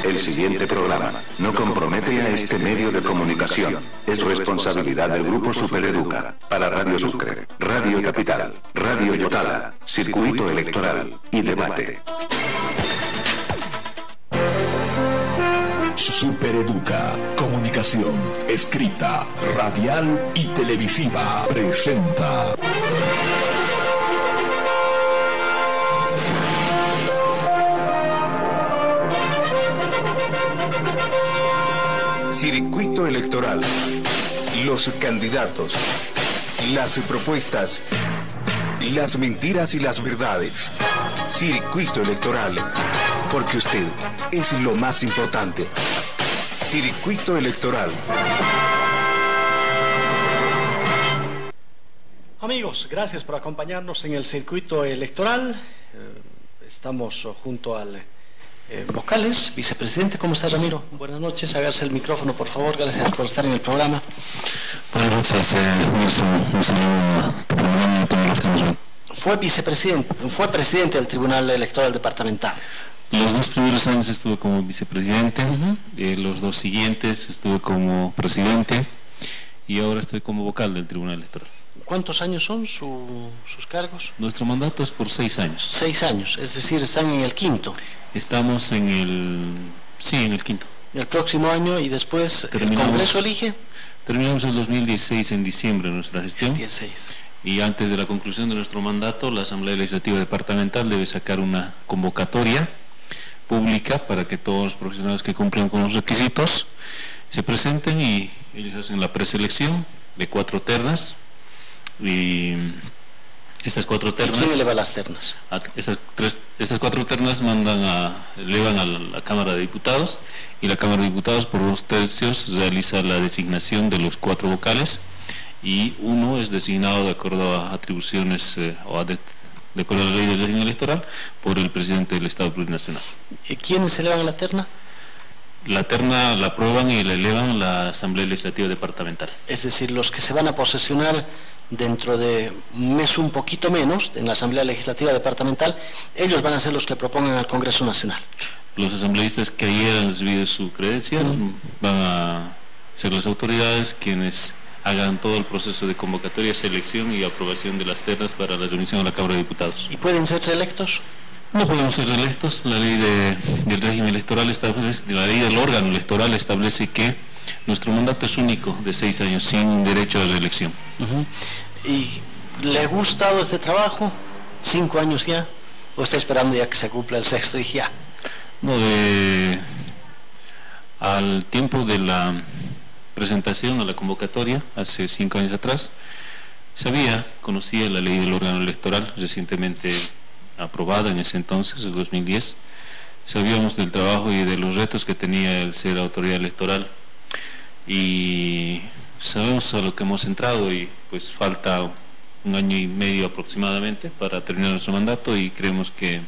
El siguiente programa no compromete a este medio de comunicación. Es responsabilidad del Grupo Supereduca. Para Radio Sucre, Radio Capital, Radio Yotala, Circuito Electoral y Debate. Supereduca, comunicación, escrita, radial y televisiva, presenta... Circuito Electoral. Los candidatos, las propuestas, las mentiras y las verdades. Circuito Electoral, porque usted es lo más importante. Circuito Electoral. Amigos, gracias por acompañarnos en el Circuito Electoral. Estamos junto al Vocales, vicepresidente. ¿Cómo está, Ramiro? Buenas noches, hágase el micrófono, por favor. Gracias por estar en el programa. Buenas noches, un saludo a tu programa y a todos los que nos ven. Fue presidente del Tribunal Electoral Departamental. Los 2 primeros años estuve como vicepresidente, los 2 siguientes estuve como presidente y ahora estoy como vocal del Tribunal Electoral. ¿Cuántos años son sus cargos? Nuestro mandato es por 6 años. 6 años, es decir, están en el quinto. Estamos en el quinto. El próximo año y después el Congreso elige. Terminamos el 2016 en diciembre nuestra gestión. 16. Y antes de la conclusión de nuestro mandato, la Asamblea Legislativa Departamental debe sacar una convocatoria pública para que todos los profesionales que cumplen con los requisitos se presenten y ellos hacen la preselección de 4 ternas. Y estas 4 ternas... ¿Quién eleva las ternas? Estas 4 ternas elevan a la Cámara de Diputados y la Cámara de Diputados por 2/3 realiza la designación de los 4 vocales y uno es designado de acuerdo a atribuciones de acuerdo a la ley del régimen electoral por el presidente del Estado Plurinacional. ¿Quiénes elevan la terna? La terna la aprueban y la elevan la Asamblea Legislativa Departamental. Es decir, los que se van a posesionar dentro de un mes, un poquito menos, en la Asamblea Legislativa Departamental, ellos van a ser los que propongan al Congreso Nacional. Los asambleístas que ayer han recibido su credencial van a ser las autoridades quienes hagan todo el proceso de convocatoria, selección y aprobación de las ternas para la remisión a la Cámara de Diputados. ¿Y pueden ser reelectos? No podemos ser reelectos. La ley del régimen electoral establece, la ley del órgano electoral establece que nuestro mandato es único de 6 años sin derecho a reelección. ¿Y le ha gustado este trabajo? 5 años ya. ¿O está esperando ya que se cumpla el 6º y ya? No, al tiempo de la presentación a la convocatoria, hace 5 años atrás, conocía la ley del órgano electoral, recientemente aprobada en ese entonces, en 2010. Sabíamos del trabajo y de los retos que tenía el ser autoridad electoral y sabemos a lo que hemos entrado y pues falta 1 año y medio aproximadamente para terminar nuestro mandato y creemos que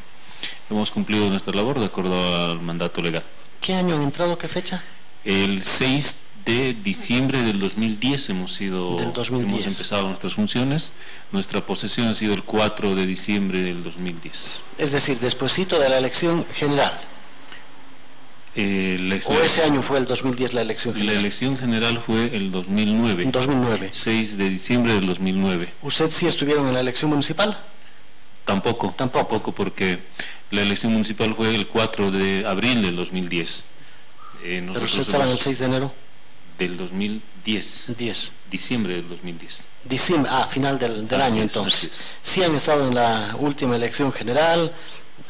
hemos cumplido nuestra labor de acuerdo al mandato legal. ¿Qué año han entrado? ¿Qué fecha? El 6 de diciembre del 2010 hemos empezado nuestras funciones. Nuestra posesión ha sido el 4 de diciembre del 2010. Es decir, despuesito de la elección general. ¿O ese año fue el 2010 la elección general? La elección general fue el 2009. 2009. 6 de diciembre del 2009. ¿Usted sí estuvieron en la elección municipal? Tampoco, porque la elección municipal fue el 4 de abril del 2010. ¿Pero usted estaba en el 6 de enero? Del 2010. Diciembre del 2010. Diciembre, final del año entonces. Sí han estado en la última elección general,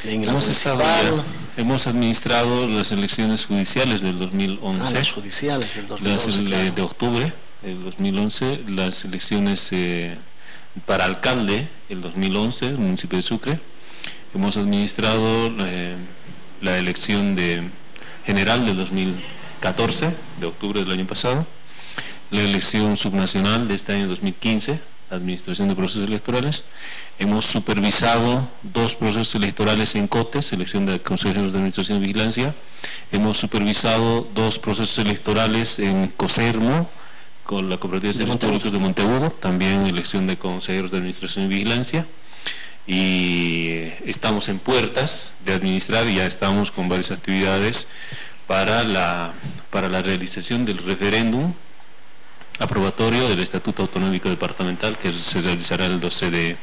en la municipal. Hemos administrado las elecciones judiciales del 2011. Las judiciales del 2011, de octubre del 2011, las elecciones para alcalde el 2011, el municipio de Sucre. Hemos administrado la elección general del 2014, de octubre del año pasado, la elección subnacional de este año 2015, administración de procesos electorales. Hemos supervisado 2 procesos electorales en COTES, selección de consejeros de administración y vigilancia. Hemos supervisado 2 procesos electorales en COSERMO, con la Cooperativa de Servicios Públicos de Montebudo, también elección de consejeros de administración y vigilancia. Y estamos en puertas de administrar, ya estamos con varias actividades para la realización del referéndum aprobatorio del Estatuto Autonómico Departamental, que se realizará el 12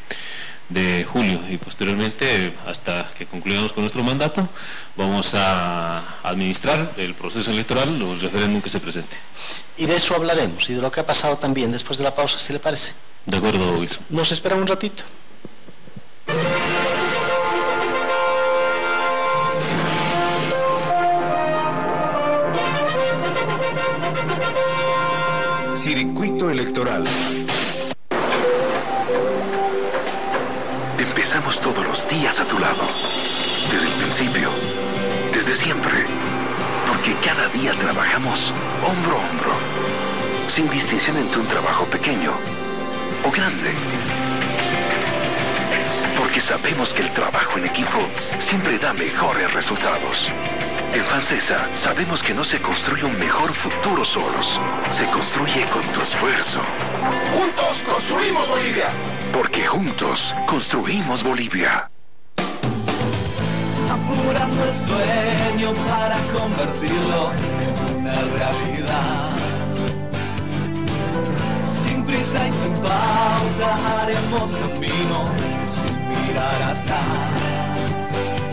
de julio, y posteriormente, hasta que concluyamos con nuestro mandato, vamos a administrar el proceso electoral o el referéndum que se presente. Y de eso hablaremos, y de lo que ha pasado también después de la pausa, si le parece. De acuerdo, Wilson. Nos espera un ratito. Circuito electoral. Empezamos todos los días a tu lado, desde el principio, desde siempre, porque cada día trabajamos hombro a hombro, sin distinción entre un trabajo pequeño o grande, porque sabemos que el trabajo en equipo siempre da mejores resultados. En FANSESA sabemos que no se construye un mejor futuro solos, se construye con tu esfuerzo. ¡Juntos construimos Bolivia! Porque juntos construimos Bolivia. Apurando el sueño para convertirlo en una realidad. Sin prisa y sin pausa haremos camino sin mirar atrás.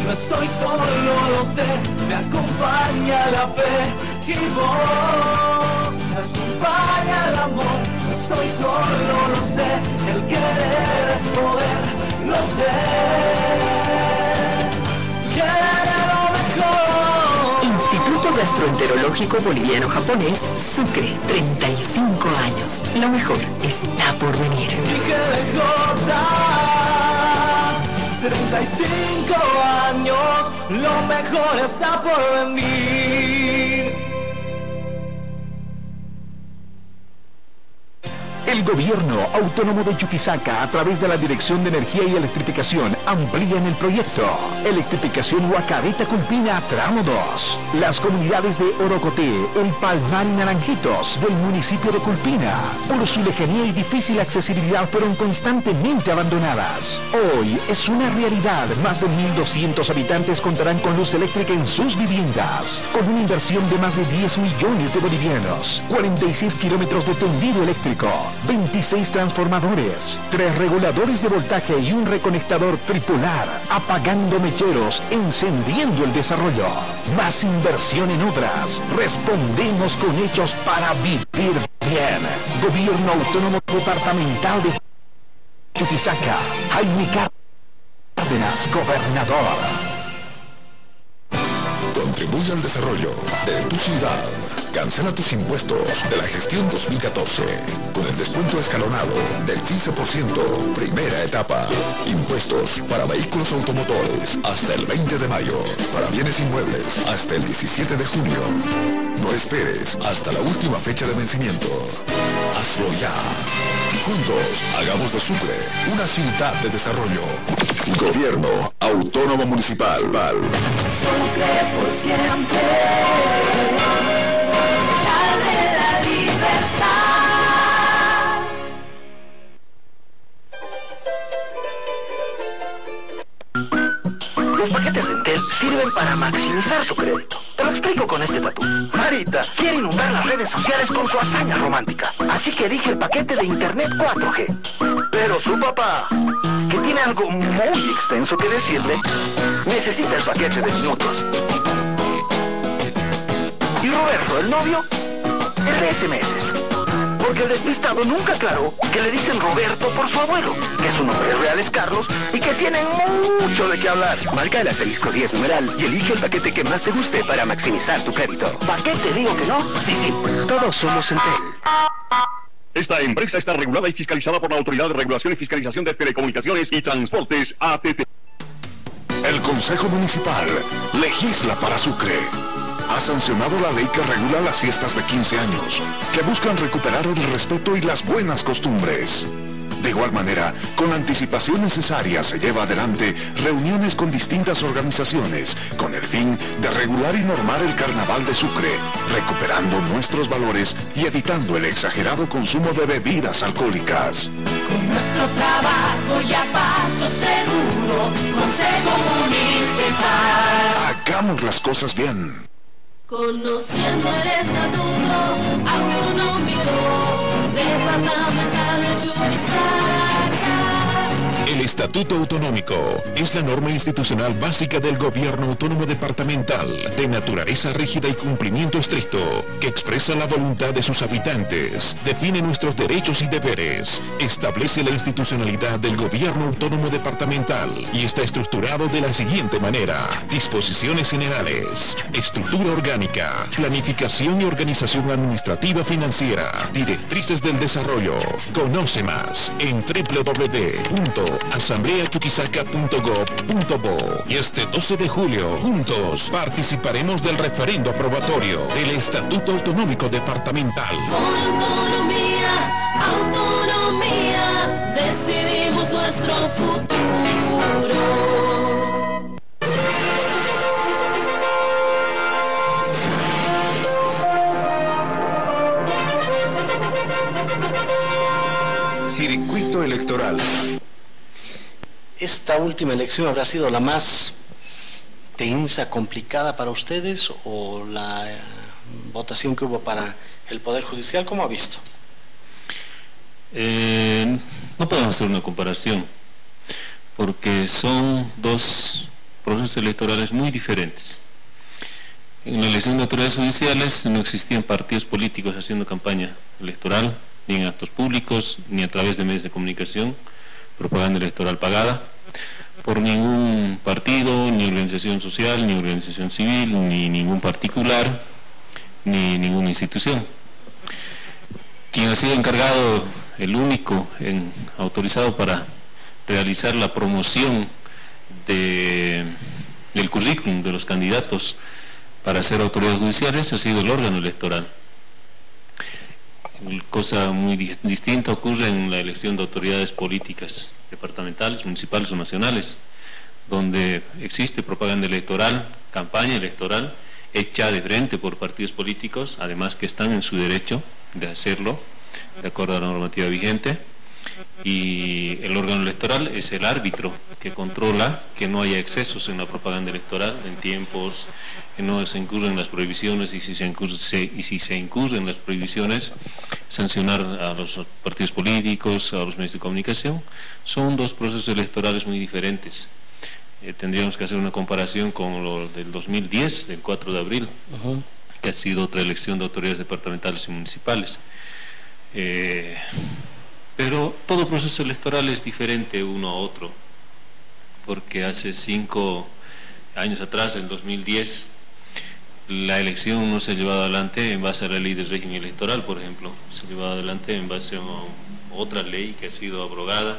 No estoy solo, lo sé, me acompaña la fe y vos me acompaña el amor. No estoy solo, lo sé, el querer es poder, lo sé. Instituto Gastroenterológico Boliviano-Japonés, Sucre, 35 años. Lo mejor está por venir. 35 años, lo mejor está por venir. El Gobierno Autónomo de Chuquisaca, a través de la Dirección de Energía y Electrificación, amplían el proyecto. Electrificación Huacabeta-Culpina, tramo 2. Las comunidades de Orocoté, El Palmar y Naranjitos, del municipio de Culpina, por su lejanía y difícil accesibilidad, fueron constantemente abandonadas. Hoy es una realidad. Más de 1.200 habitantes contarán con luz eléctrica en sus viviendas, con una inversión de más de 10 millones de bolivianos. 46 kilómetros de tendido eléctrico, 26 transformadores, 3 reguladores de voltaje y un reconectador tripolar, apagando mecheros, encendiendo el desarrollo. Más inversión en obras. Respondemos con hechos para vivir bien. Gobierno Autónomo Departamental de Chuquisaca. Jaime Cárdenas, gobernador. Contribuye al desarrollo de tu ciudad. Cancela tus impuestos de la gestión 2014 con el descuento escalonado del 15%, primera etapa. Impuestos para vehículos automotores hasta el 20 de mayo. Para bienes inmuebles hasta el 17 de junio. No esperes hasta la última fecha de vencimiento. Hazlo ya. Juntos, hagamos de Sucre una ciudad de desarrollo. Gobierno Autónomo Municipal. Sucre por siempre. Dale la libertad. Los paquetes de Entel sirven para maximizar tu crédito. Te lo explico con este tatú. Marita quiere inundar las redes sociales con su hazaña romántica. Así que elige el paquete de internet 4G. Pero su papá, que tiene algo muy extenso que decirle, necesita el paquete de minutos. Y Roberto, el novio, el de SMS. Porque el despistado nunca aclaró que le dicen Roberto por su abuelo, que su nombre real es Carlos y que tienen mucho de qué hablar. Marca el asterisco 10 numeral y elige el paquete que más te guste para maximizar tu crédito. ¿Paquete digo que no? Sí, todos somos Entel. Esta empresa está regulada y fiscalizada por la Autoridad de Regulación y Fiscalización de Telecomunicaciones y Transportes, ATT. El Consejo Municipal legisla para Sucre. Ha sancionado la ley que regula las fiestas de 15 años, que buscan recuperar el respeto y las buenas costumbres. De igual manera, con la anticipación necesaria se lleva adelante reuniones con distintas organizaciones, con el fin de regular y normar el Carnaval de Sucre, recuperando nuestros valores y evitando el exagerado consumo de bebidas alcohólicas. Con nuestro trabajo y a paso seguro, Consejo Municipal. Hagamos las cosas bien. Conociendo el estatuto autonómico departamental de Chuquisaca. El Estatuto Autonómico es la norma institucional básica del Gobierno Autónomo Departamental, de naturaleza rígida y cumplimiento estricto, que expresa la voluntad de sus habitantes, define nuestros derechos y deberes, establece la institucionalidad del Gobierno Autónomo Departamental y está estructurado de la siguiente manera: disposiciones generales, estructura orgánica, planificación y organización administrativa financiera, directrices del desarrollo. Conoce más en www.asambleachuquisaca.gov.bo. Y este 12 de julio, juntos, participaremos del referendo aprobatorio del Estatuto Autonómico Departamental. Con autonomía, decidimos nuestro futuro. Circuito electoral. ¿Esta última elección habrá sido la más tensa, complicada para ustedes, o la votación que hubo para el Poder Judicial? ¿Cómo ha visto? No podemos hacer una comparación, porque son dos procesos electorales muy diferentes. En la elección de autoridades judiciales no existían partidos políticos haciendo campaña electoral, ni en actos públicos, ni a través de medios de comunicación, propaganda electoral pagada por ningún partido, ni organización social, ni organización civil, ni ningún particular, ni ninguna institución. Quien ha sido encargado, el único autorizado para realizar la promoción del currículum de los candidatos para ser autoridades judiciales, ha sido el órgano electoral. Cosa muy distinta ocurre en la elección de autoridades políticas departamentales, municipales o nacionales, donde existe propaganda electoral, campaña electoral hecha de frente por partidos políticos, además que están en su derecho de hacerlo de acuerdo a la normativa vigente, y el órgano electoral es el árbitro que controla que no haya excesos en la propaganda electoral, en tiempos, que no se incurren las prohibiciones, y si se incurren las prohibiciones, sancionar a los partidos políticos, a los medios de comunicación. Son dos procesos electorales muy diferentes. Tendríamos que hacer una comparación con lo del 2010, del 4 de abril, que ha sido otra elección de autoridades departamentales y municipales. Pero todo proceso electoral es diferente uno a otro, porque hace 5 años atrás, en 2010, la elección no se ha llevado adelante en base a la ley del régimen electoral, por ejemplo, se ha llevado adelante en base a otra ley que ha sido abrogada,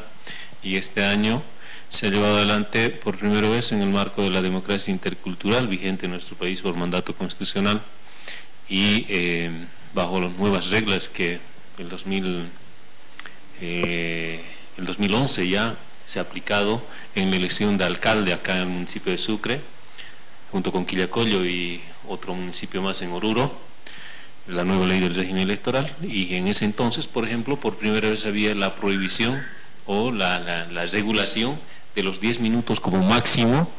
y este año se ha llevado adelante por primera vez en el marco de la democracia intercultural vigente en nuestro país por mandato constitucional, y bajo las nuevas reglas que el 2011 ya se ha aplicado en la elección de alcalde acá en el municipio de Sucre, junto con Quillacollo y otro municipio más en Oruro, la nueva ley del régimen electoral. Y en ese entonces, por ejemplo, por primera vez había la prohibición o la regulación de los 10 minutos como máximo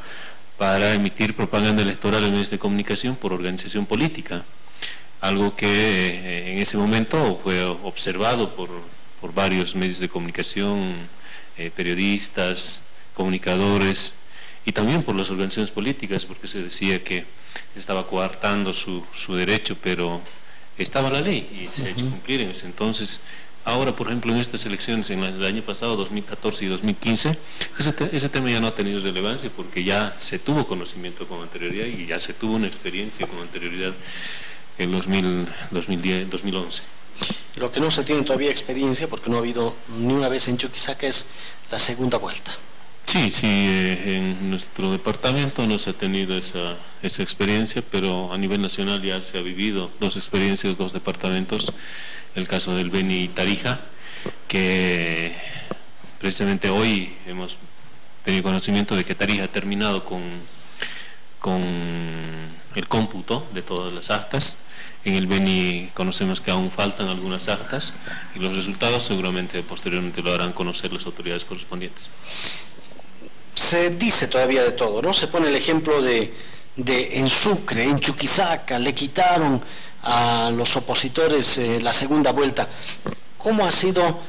para emitir propaganda electoral en medios de comunicación por organización política, algo que en ese momento fue observado por varios medios de comunicación, periodistas, comunicadores, y también por las organizaciones políticas, porque se decía que estaba coartando su derecho, pero estaba la ley y se ha hecho cumplir en ese entonces. Ahora, por ejemplo, en estas elecciones, en el año pasado, 2014 y 2015, ese tema ya no ha tenido relevancia, porque ya se tuvo conocimiento con anterioridad y ya se tuvo una experiencia con anterioridad en 2011. Lo que no se tiene todavía experiencia, porque no ha habido ni una vez en Chuquisaca, es la segunda vuelta. Sí, en nuestro departamento no se ha tenido esa experiencia, pero a nivel nacional ya se ha vivido 2 experiencias, 2 departamentos. El caso del Beni y Tarija, que precisamente hoy hemos tenido conocimiento de que Tarija ha terminado con el cómputo de todas las actas. En el Beni conocemos que aún faltan algunas actas, y los resultados seguramente posteriormente lo harán conocer las autoridades correspondientes. Se dice todavía de todo, ¿no? Se pone el ejemplo de en Sucre, en Chuquisaca, le quitaron a los opositores la segunda vuelta. ¿Cómo ha sido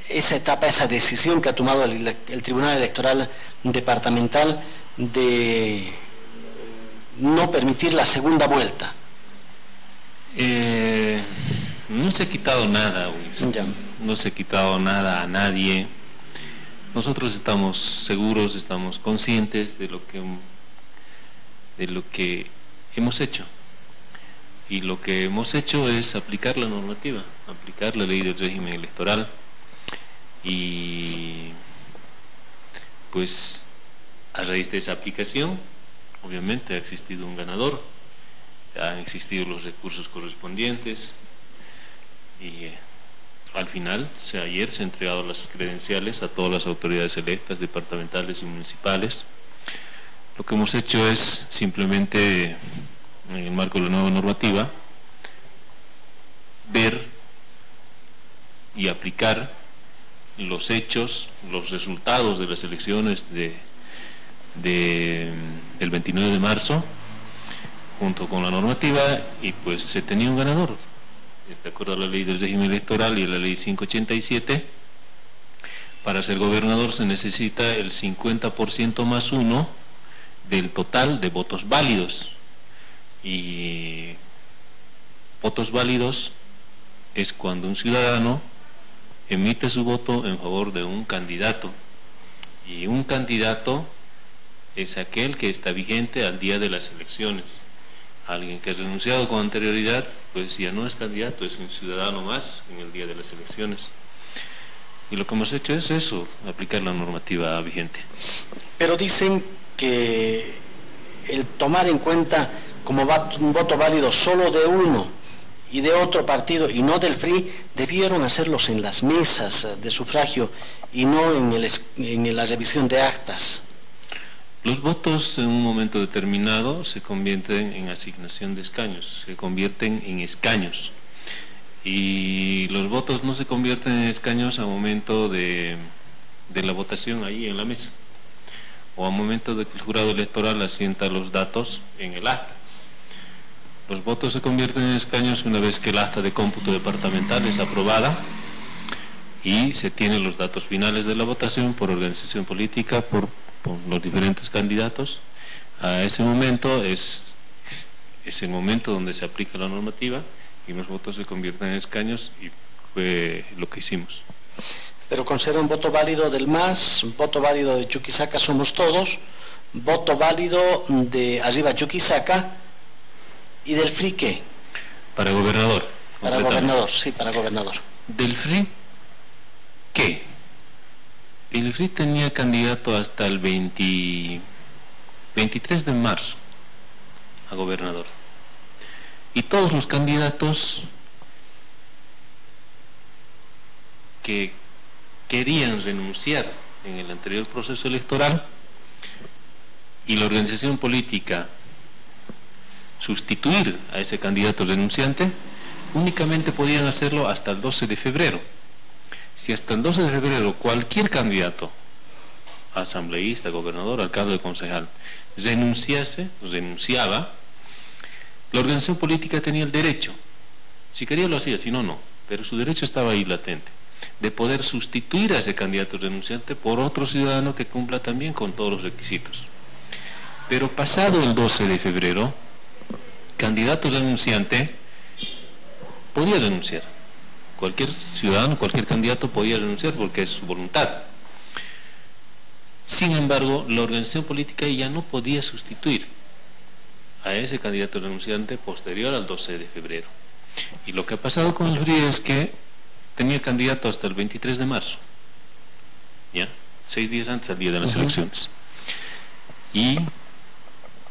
esa etapa, esa decisión que ha tomado el Tribunal Electoral Departamental de no permitir la segunda vuelta? No se ha quitado nada, Wilson. No se ha quitado nada a nadie. Nosotros estamos seguros, estamos conscientes de lo que hemos hecho. Y lo que hemos hecho es aplicar la normativa, aplicar la ley del régimen electoral. Y pues a raíz de esa aplicación, obviamente ha existido un ganador, han existido los recursos correspondientes y al final, ayer se han entregado las credenciales a todas las autoridades electas, departamentales y municipales. Lo que hemos hecho es simplemente, en el marco de la nueva normativa, ver y aplicar los hechos, los resultados de las elecciones del 29 de marzo, junto con la normativa, y pues se tenía un ganador. De acuerdo a la ley del régimen electoral y a la ley 587, para ser gobernador se necesita el 50% más 1 del total de votos válidos. Y votos válidos es cuando un ciudadano emite su voto en favor de un candidato, y un candidato es aquel que está vigente al día de las elecciones. Alguien que ha renunciado con anterioridad, pues ya no es candidato, es un ciudadano más en el día de las elecciones. Y lo que hemos hecho es eso, aplicar la normativa vigente. Pero dicen que el tomar en cuenta como un voto válido solo de uno y de otro partido y no del FRI, debieron hacerlos en las mesas de sufragio y no en la revisión de actas. Los votos en un momento determinado se convierten en asignación de escaños, se convierten en escaños, y los votos no se convierten en escaños al momento de la votación ahí en la mesa, o al momento de que el jurado electoral asienta los datos en el acta. Los votos se convierten en escaños una vez que el acta de cómputo departamental es aprobada y se tienen los datos finales de la votación por organización política, por los diferentes candidatos. A ese momento es el momento donde se aplica la normativa y los votos se convierten en escaños, y fue lo que hicimos. Pero considera un voto válido del MAS, un voto válido de Chuquisaca Somos Todos, voto válido de Arriba Chuquisaca y del FRI, ¿qué? Para gobernador. Para gobernador, sí, para gobernador. ¿Del FRI qué? El FRI tenía candidato hasta el 23 de marzo a gobernador. Y todos los candidatos que querían renunciar en el anterior proceso electoral y la organización política sustituir a ese candidato renunciante, únicamente podían hacerlo hasta el 12 de febrero. Si hasta el 12 de febrero cualquier candidato, asambleísta, gobernador, alcalde o concejal, renunciaba, la organización política tenía el derecho, si quería lo hacía, si no, no, pero su derecho estaba ahí latente, de poder sustituir a ese candidato renunciante por otro ciudadano que cumpla también con todos los requisitos. Pero pasado el 12 de febrero, candidato renunciante podía renunciar. Cualquier ciudadano, cualquier candidato podía renunciar porque es su voluntad. Sin embargo, la organización política ya no podía sustituir a ese candidato renunciante posterior al 12 de febrero. Y lo que ha pasado con el FRI es que tenía candidato hasta el 23 de marzo, ¿ya? 6 días antes del día de las elecciones. Y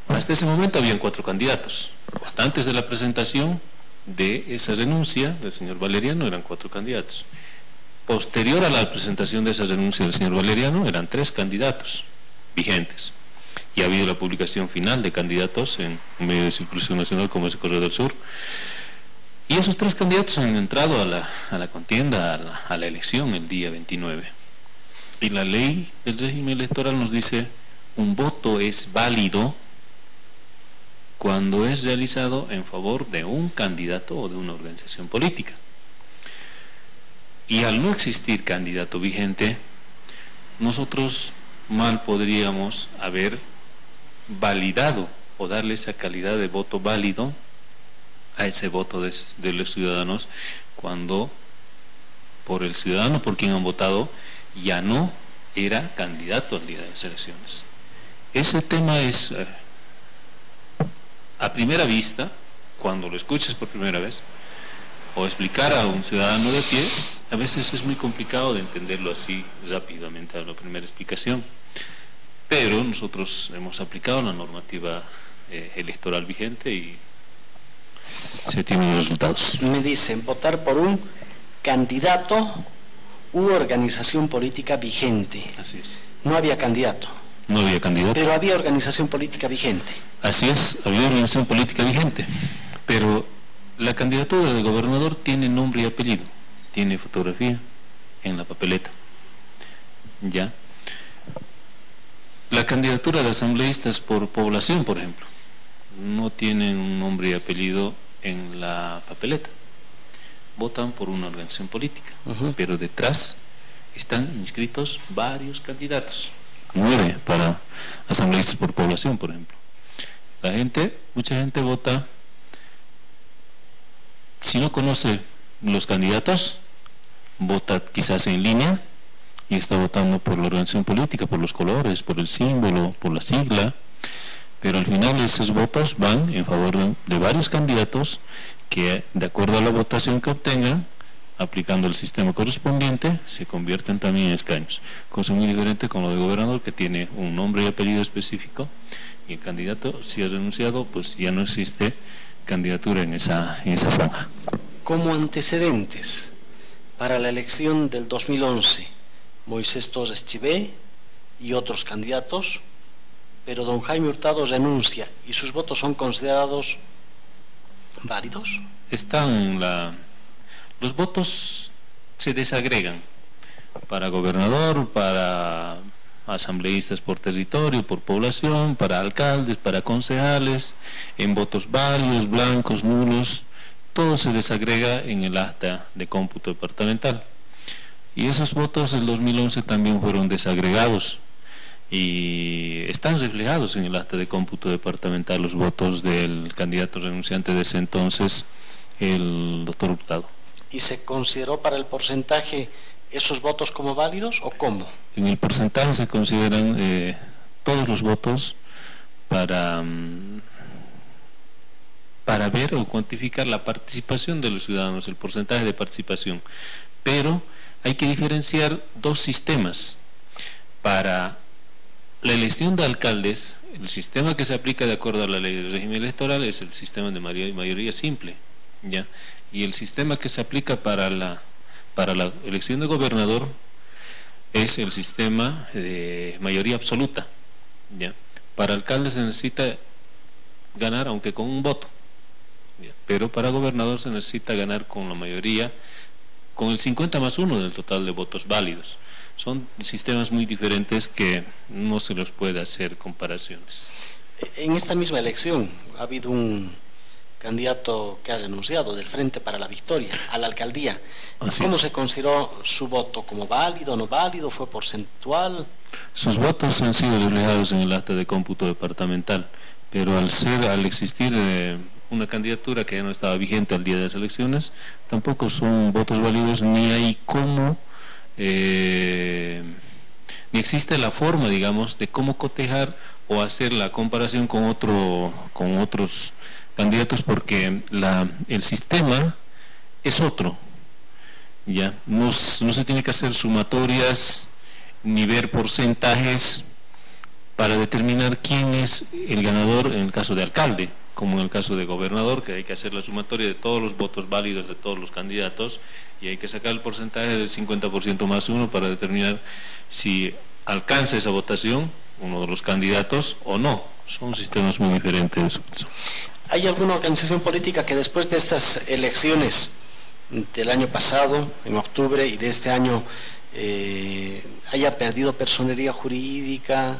hasta ese momento habían 4 candidatos. Hasta antes de la presentación de esa renuncia del señor Valeriano eran 4 candidatos. Posterior a la presentación de esa renuncia del señor Valeriano eran 3 candidatos vigentes. Y ha habido la publicación final de candidatos en un medio de circulación nacional como es el Correo del Sur. Y esos 3 candidatos han entrado a la contienda, a la elección el día 29. Y la ley del régimen electoral nos dice: un voto es válido cuando es realizado en favor de un candidato o de una organización política. Y al no existir candidato vigente, nosotros mal podríamos haber validado o darle esa calidad de voto válido a ese voto de los ciudadanos, cuando por el ciudadano por quien han votado ya no era candidato al día de las elecciones. Ese tema es, a primera vista, cuando lo escuchas por primera vez, o explicar a un ciudadano de pie, a veces es muy complicado de entenderlo así rápidamente a la primera explicación. Pero nosotros hemos aplicado la normativa electoral vigente y se tienen los resultados. Me dicen, votar por un candidato u organización política vigente. Así es. No había candidato. No había candidato. Pero había organización política vigente. Así es, había organización política vigente. Pero la candidatura de gobernador tiene nombre y apellido, tiene fotografía en la papeleta. ¿Ya? La candidatura de asambleístas por población, por ejemplo, no tienen un nombre y apellido en la papeleta. Votan por una organización política, pero detrás están inscritos varios candidatos, 9 para asambleístas por población, por ejemplo. Mucha gente vota, si no conoce los candidatos, vota quizás en línea y está votando por la organización política, por los colores, por el símbolo, por la sigla, pero al final esos votos van en favor de varios candidatos que, de acuerdo a la votación que obtengan, aplicando el sistema correspondiente, se convierten también en escaños. Cosa muy diferente con lo de gobernador, que tiene un nombre y apellido específico, y el candidato, si ha renunciado, pues ya no existe candidatura en esa franja. Como antecedentes para la elección del 2011, Moisés Torres Chivé y otros candidatos, pero don Jaime Hurtado renuncia y sus votos son considerados válidos. Los votos se desagregan para gobernador, para asambleístas por territorio, por población, para alcaldes, para concejales, en votos válidos, blancos, nulos, todo se desagrega en el acta de cómputo departamental. Y esos votos del 2011 también fueron desagregados y están reflejados en el acta de cómputo departamental los votos del candidato renunciante de ese entonces, el doctor Hurtado. ¿Y se consideró para el porcentaje esos votos como válidos o cómo? En el porcentaje se consideran todos los votos para ver o cuantificar la participación de los ciudadanos, el porcentaje de participación. Pero hay que diferenciar dos sistemas. Para la elección de alcaldes, el sistema que se aplica de acuerdo a la ley del régimen electoral es el sistema de mayoría simple, ¿ya? Y el sistema que se aplica para la elección de gobernador es el sistema de mayoría absoluta, ¿ya? Para alcalde se necesita ganar aunque con un voto, ¿ya? Pero para gobernador se necesita ganar con la mayoría, con el 50+1 del total de votos válidos. Son sistemas muy diferentes que no se los puede hacer comparaciones. En esta misma elección ha habido un candidato que ha renunciado del Frente para la Victoria a la alcaldía. ¿Cómo se consideró su voto? ¿Como válido, no válido? ¿Fue porcentual? Sus votos han sido reflejados en el acta de cómputo departamental, pero al existir una candidatura que ya no estaba vigente al día de las elecciones, tampoco son votos válidos, ni hay cómo, ni existe la forma, digamos, de cómo cotejar o hacer la comparación con otros candidatos, porque el sistema es otro, ya no se tiene que hacer sumatorias ni ver porcentajes para determinar quién es el ganador en el caso de alcalde, como en el caso de gobernador, que hay que hacer la sumatoria de todos los votos válidos de todos los candidatos y hay que sacar el porcentaje del 50%+1 para determinar si alcanza esa votación uno de los candidatos o no. Son sistemas muy diferentes. ¿Hay alguna organización política que después de estas elecciones del año pasado, en octubre, y de este año, haya perdido personería jurídica?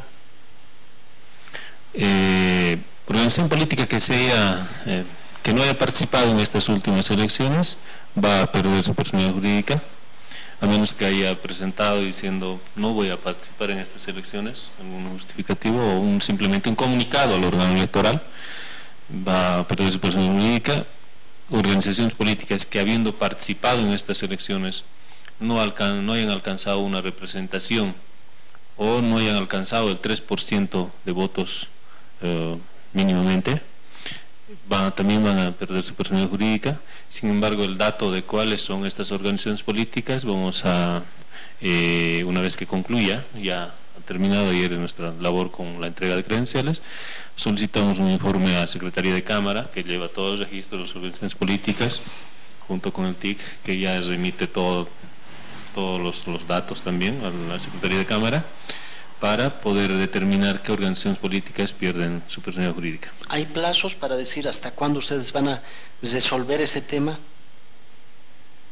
organización política que no haya participado en estas últimas elecciones va a perder su personalidad jurídica, a menos que haya presentado diciendo no voy a participar en estas elecciones, algún justificativo o simplemente un comunicado al órgano electoral, va a perder su personalidad jurídica. Organizaciones políticas que habiendo participado en estas elecciones no hayan alcanzado una representación o no hayan alcanzado el 3% de votos mínimamente, también van a perder su personalidad jurídica. Sin embargo, el dato de cuáles son estas organizaciones políticas, vamos a, una vez que concluya, ya ha terminado ayer nuestra labor con la entrega de credenciales, solicitamos un informe a la Secretaría de Cámara, que lleva todo el registro de las organizaciones políticas, junto con el TIC, que ya remite todos los datos también a la Secretaría de Cámara, para poder determinar qué organizaciones políticas pierden su personalidad jurídica. ¿Hay plazos para decir hasta cuándo ustedes van a resolver ese tema?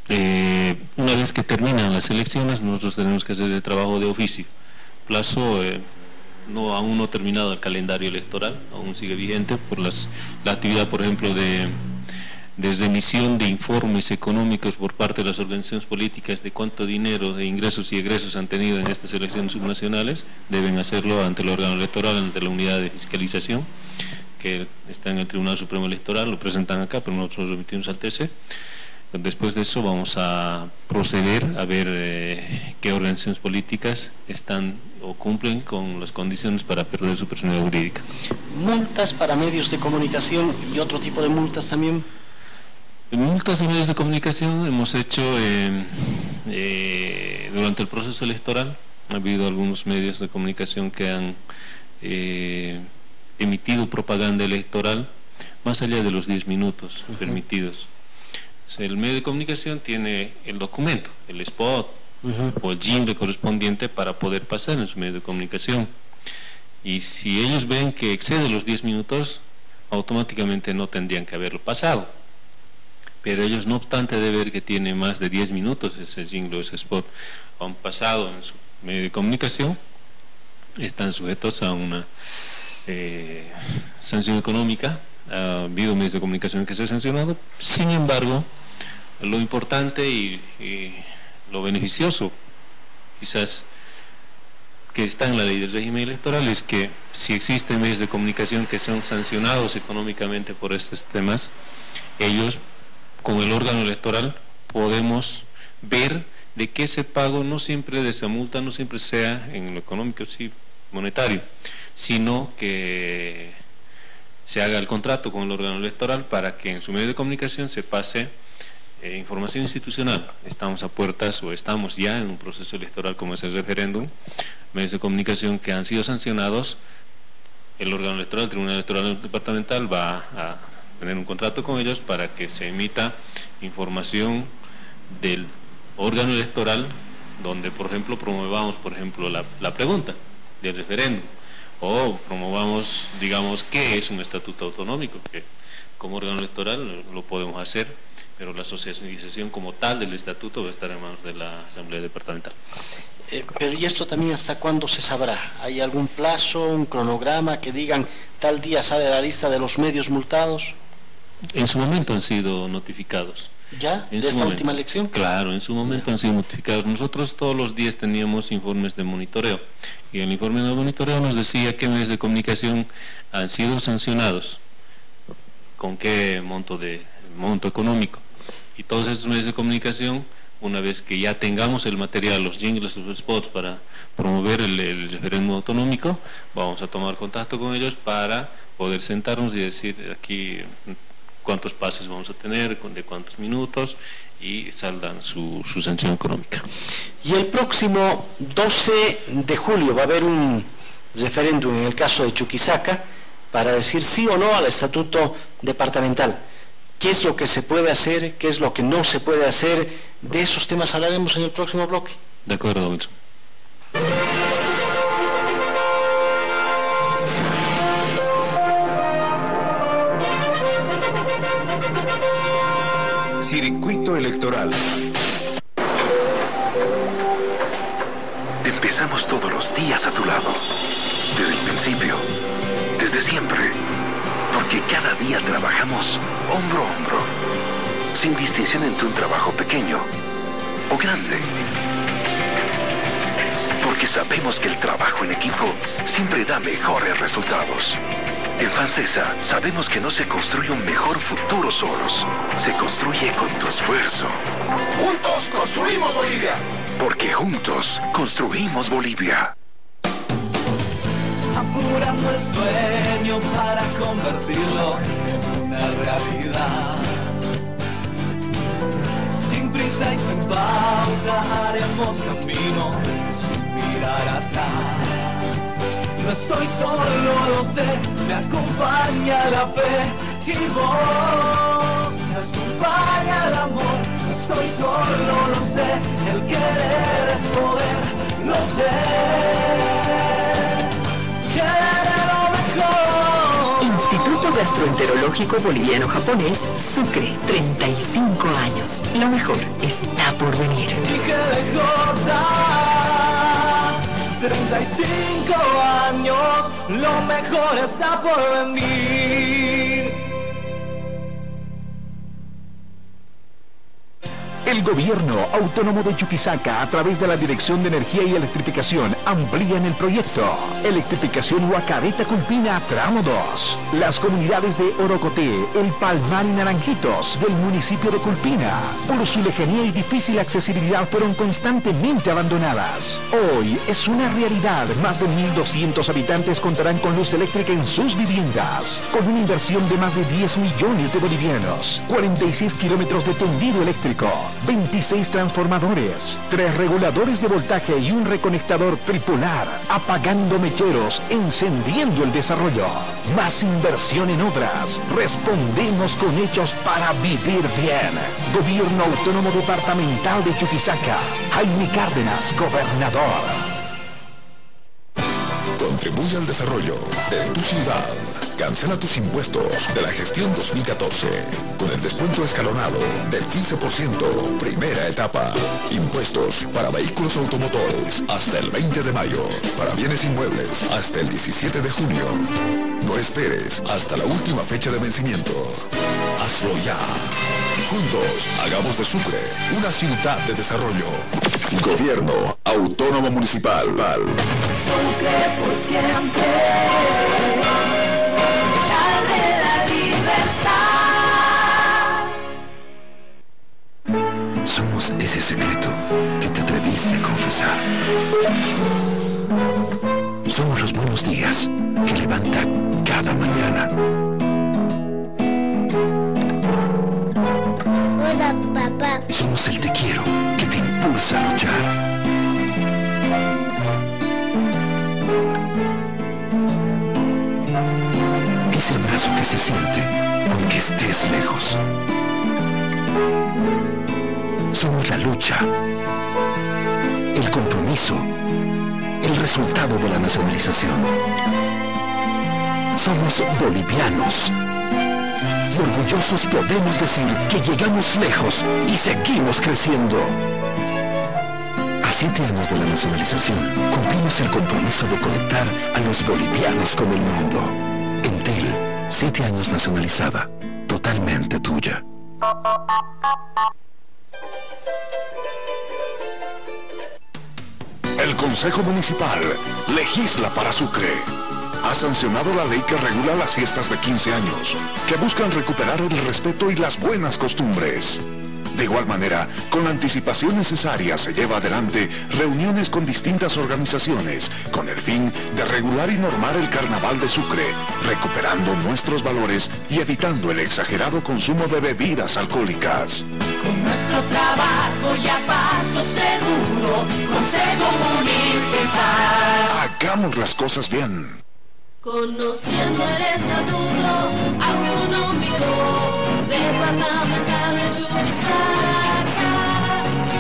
Una vez que terminan las elecciones, nosotros tenemos que hacer el trabajo de oficio. Plazo, aún no ha terminado el calendario electoral, aún sigue vigente por la actividad, por ejemplo, desde emisión de informes económicos por parte de las organizaciones políticas de cuánto dinero de ingresos y egresos han tenido en estas elecciones subnacionales. Deben hacerlo ante el órgano electoral, ante la unidad de fiscalización que está en el Tribunal Supremo Electoral, lo presentan acá, pero nosotros lo remitimos al TC. Después de eso vamos a proceder a ver qué organizaciones políticas están o cumplen con las condiciones para perder su personalidad jurídica. ¿Multas para medios de comunicación y otro tipo de multas también? Multas a medios de comunicación hemos hecho durante el proceso electoral. Ha habido algunos medios de comunicación que han emitido propaganda electoral más allá de los 10 minutos permitidos. El medio de comunicación tiene el documento, el spot o el jingle correspondiente para poder pasar en su medio de comunicación. Y si ellos ven que excede los 10 minutos, automáticamente no tendrían que haberlo pasado. Pero ellos, no obstante de ver que tiene más de 10 minutos ese jingle o ese spot, han pasado en su medio de comunicación, están sujetos a una sanción económica. Ha habido medios de comunicación que se han sancionado. Sin embargo, lo importante y lo beneficioso, quizás, que está en la ley del régimen electoral es que si existen medios de comunicación que son sancionados económicamente por estos temas, ellos, con el órgano electoral, podemos ver de que ese pago no siempre de esa multa, no siempre sea en lo económico, sí, monetario, sino que se haga el contrato con el órgano electoral para que en su medio de comunicación se pase información institucional. Estamos a puertas o estamos ya en un proceso electoral como es el referéndum, medios de comunicación que han sido sancionados, el órgano electoral, el Tribunal Electoral Departamental va a tener un contrato con ellos para que se emita información del órgano electoral donde, por ejemplo, promovamos, por ejemplo, la pregunta del referéndum, o promovamos, digamos, qué es un estatuto autonómico, que como órgano electoral lo podemos hacer, pero la socialización como tal del estatuto va a estar en manos de la Asamblea Departamental. Pero ¿y esto también hasta cuándo se sabrá? ¿Hay algún plazo, un cronograma que digan tal día sale la lista de los medios multados? En su momento han sido notificados. ¿Ya? ¿De esta última elección? Claro, en su momento han sido notificados. Nosotros todos los días teníamos informes de monitoreo, y el informe de monitoreo nos decía qué medios de comunicación han sido sancionados, con qué monto económico. Y todos estos medios de comunicación, una vez que ya tengamos el material, los jingles, los spots para promover el referéndum autonómico, vamos a tomar contacto con ellos para poder sentarnos y decir aquí cuántos pases vamos a tener, de cuántos minutos, y saldan su sanción económica. Y el próximo 12 de julio va a haber un referéndum en el caso de Chuquisaca para decir sí o no al estatuto departamental. ¿Qué es lo que se puede hacer? ¿Qué es lo que no se puede hacer? De esos temas hablaremos en el próximo bloque. De acuerdo, Wilson. Circuito electoral. Empezamos todos los días a tu lado. Desde el principio. Desde siempre. que cada día trabajamos hombro a hombro, sin distinción entre un trabajo pequeño o grande. Porque sabemos que el trabajo en equipo siempre da mejores resultados. En Fancesa sabemos que no se construye un mejor futuro solos, se construye con tu esfuerzo. ¡Juntos construimos Bolivia! Porque juntos construimos Bolivia. Apurando el sueño para convertirlo en una realidad. Sin prisa y sin pausa haremos camino sin mirar atrás. No estoy solo, lo sé, me acompaña la fe y vos me acompaña el amor. No estoy solo, lo sé, el querer es poder, lo sé. Instituto Gastroenterológico Boliviano-Japonés, Sucre, 35 años. Lo mejor está por venir. 35 años, lo mejor está por venir. El Gobierno Autónomo de Chuquisaca, a través de la Dirección de Energía y Electrificación, amplían el proyecto Electrificación Huacabeta Culpina Tramo 2. Las comunidades de Orocoté, El Palmar y Naranjitos del municipio de Culpina, por su lejanía y difícil accesibilidad, fueron constantemente abandonadas. Hoy es una realidad. Más de 1.200 habitantes contarán con luz eléctrica en sus viviendas, con una inversión de más de 10 millones de bolivianos, 46 kilómetros de tendido eléctrico, 26 transformadores, 3 reguladores de voltaje y un reconectador tripolar, apagando mecheros, encendiendo el desarrollo. Más inversión en obras. Respondemos con hechos para vivir bien. Gobierno Autónomo Departamental de Chuquisaca. Jaime Cárdenas, gobernador. Contribuye al desarrollo de tu ciudad. Cancela tus impuestos de la gestión 2014 con el descuento escalonado del 15%, primera etapa. Impuestos para vehículos automotores hasta el 20 de mayo. Para bienes inmuebles hasta el 17 de junio. No esperes hasta la última fecha de vencimiento. Hazlo ya. Juntos hagamos de Sucre una ciudad de desarrollo. Gobierno Autónomo Municipal. Sucre por siempre. Dale la libertad. Somos ese secreto que te atreviste a confesar. Somos los buenos días que levanta cada mañana. Hola, papá. Somos el te quiero que te impulsa a luchar. Ese abrazo que se siente aunque estés lejos. Somos la lucha, el compromiso, el resultado de la nacionalización. Somos bolivianos. Y orgullosos podemos decir que llegamos lejos y seguimos creciendo. A 7 años de la nacionalización, cumplimos el compromiso de conectar a los bolivianos con el mundo. Entel, 7 años nacionalizada, totalmente tuya. El Consejo Municipal legisla para Sucre. Ha sancionado la ley que regula las fiestas de 15 años, que buscan recuperar el respeto y las buenas costumbres. De igual manera, con la anticipación necesaria se lleva adelante reuniones con distintas organizaciones, con el fin de regular y normar el Carnaval de Sucre, recuperando nuestros valores y evitando el exagerado consumo de bebidas alcohólicas. Con nuestro trabajo y a paso seguro, Consejo Municipal. Hagamos las cosas bien. Conociendo el estatuto autonómico departamental de Chuquisaca.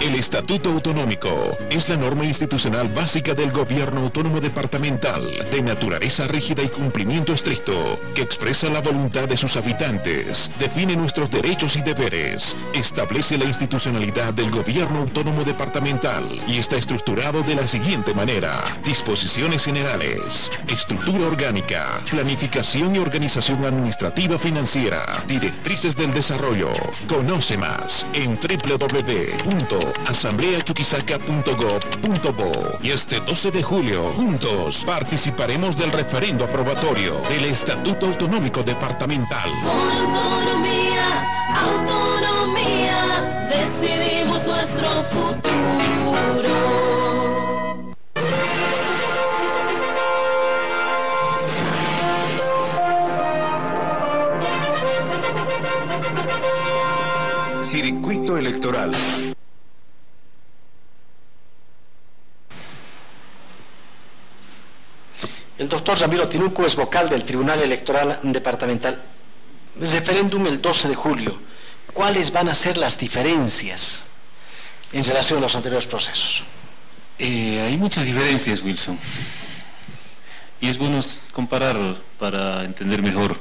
El Estatuto Autonómico es la norma institucional básica del Gobierno Autónomo Departamental, de naturaleza rígida y cumplimiento estricto, que expresa la voluntad de sus habitantes, define nuestros derechos y deberes, establece la institucionalidad del Gobierno Autónomo Departamental y está estructurado de la siguiente manera: disposiciones generales, estructura orgánica, planificación y organización administrativa financiera, directrices del desarrollo. Conoce más en www.asambleachuquisaca.gov.bo. Y este 12 de julio, juntos, participaremos del referendo aprobatorio del Estatuto Autonómico Departamental. Con autonomía, decidimos nuestro futuro. Circuito electoral. El doctor Ramiro Tinuco es vocal del Tribunal Electoral Departamental. Referéndum el 12 de julio. ¿Cuáles van a ser las diferencias en relación a los anteriores procesos? Hay muchas diferencias, Wilson. Y es bueno comparar para entender mejor.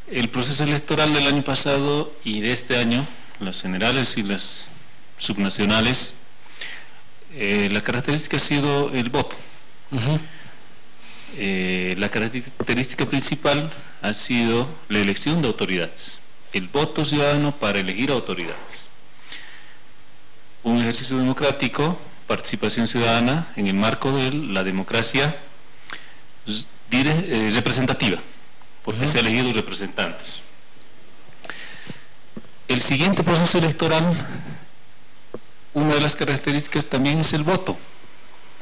El proceso electoral del año pasado y de este año, las generales y las subnacionales, la característica ha sido el voto. La característica principal ha sido la elección de autoridades, el voto ciudadano para elegir autoridades. Un ejercicio democrático, participación ciudadana en el marco de la democracia representativa, porque se han elegido representantes. El siguiente proceso electoral, una de las características también es el voto,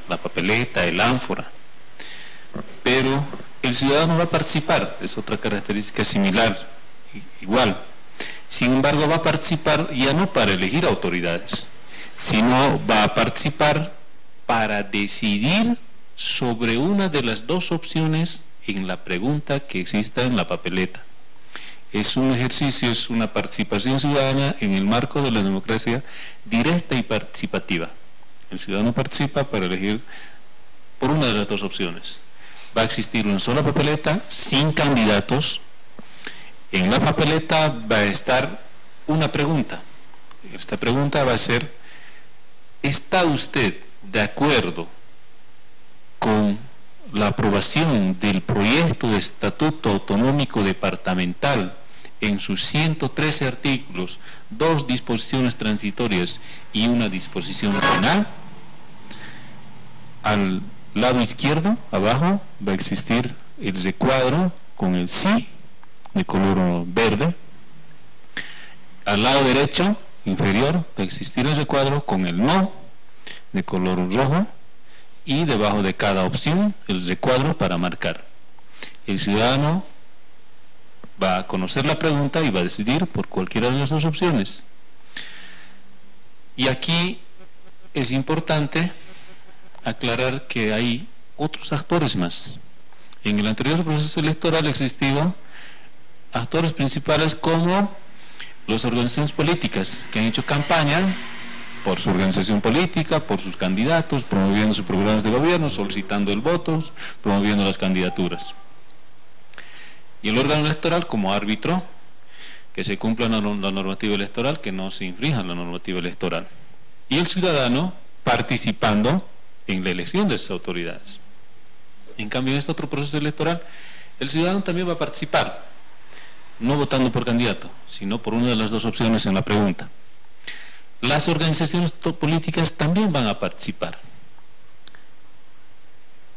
la papeleta, el ánfora, pero el ciudadano va a participar, es otra característica similar, igual. Sin embargo, va a participar ya no para elegir autoridades, sino va a participar para decidir sobre una de las dos opciones en la pregunta que exista en la papeleta. Es un ejercicio, es una participación ciudadana en el marco de la democracia directa y participativa. El ciudadano participa para elegir por una de las dos opciones. Va a existir una sola papeleta, sin candidatos. En la papeleta va a estar una pregunta. Esta pregunta va a ser: ¿está usted de acuerdo con la aprobación del proyecto de Estatuto Autonómico Departamental en sus 113 artículos, 2 disposiciones transitorias y una disposición final? Al lado izquierdo, abajo, va a existir el recuadro con el sí, de color verde. Al lado derecho, inferior, va a existir el recuadro con el no, de color rojo, y debajo de cada opción, el recuadro para marcar. El ciudadano va a conocer la pregunta y va a decidir por cualquiera de las dos opciones. Y aquí es importante aclarar que hay otros actores más. En el anterior proceso electoral ha existido actores principales como las organizaciones políticas que han hecho campaña por su organización política, por sus candidatos, promoviendo sus programas de gobierno, solicitando el voto, promoviendo las candidaturas. Y el órgano electoral como árbitro, que se cumpla la normativa electoral, que no se infrinja la normativa electoral. Y el ciudadano participando en la elección de esas autoridades. En cambio, en este otro proceso electoral, el ciudadano también va a participar, no votando por candidato, sino por una de las dos opciones en la pregunta. Las organizaciones políticas también van a participar,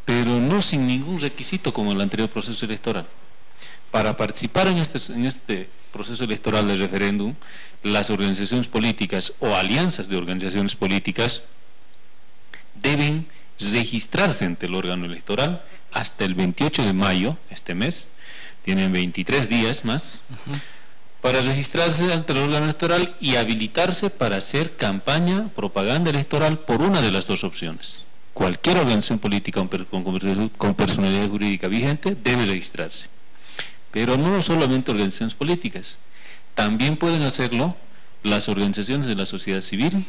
pero no sin ningún requisito como en el anterior proceso electoral. Para participar en este proceso electoral de referéndum, las organizaciones políticas o alianzas de organizaciones políticas deben registrarse ante el órgano electoral hasta el 28 de mayo, este mes. Tienen 23 días más para registrarse ante el órgano electoral y habilitarse para hacer campaña, propaganda electoral por una de las dos opciones. Cualquier organización política con personalidad jurídica vigente debe registrarse. Pero no solamente organizaciones políticas, también pueden hacerlo las organizaciones de la sociedad civil,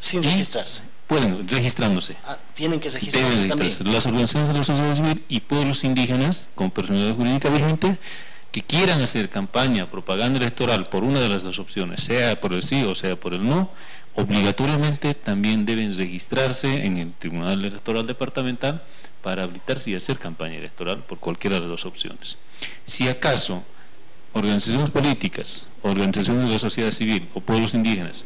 Sin registrarse. Pueden, registrándose. Tienen que registrarse. Deben registrarse. También. Las organizaciones de la sociedad civil y pueblos indígenas con personalidad jurídica vigente que quieran hacer campaña, propaganda electoral por una de las dos opciones, sea por el sí o sea por el no, obligatoriamente también deben registrarse en el Tribunal Electoral Departamental para habilitarse y hacer campaña electoral por cualquiera de las dos opciones. Si acaso organizaciones políticas, organizaciones de la sociedad civil o pueblos indígenas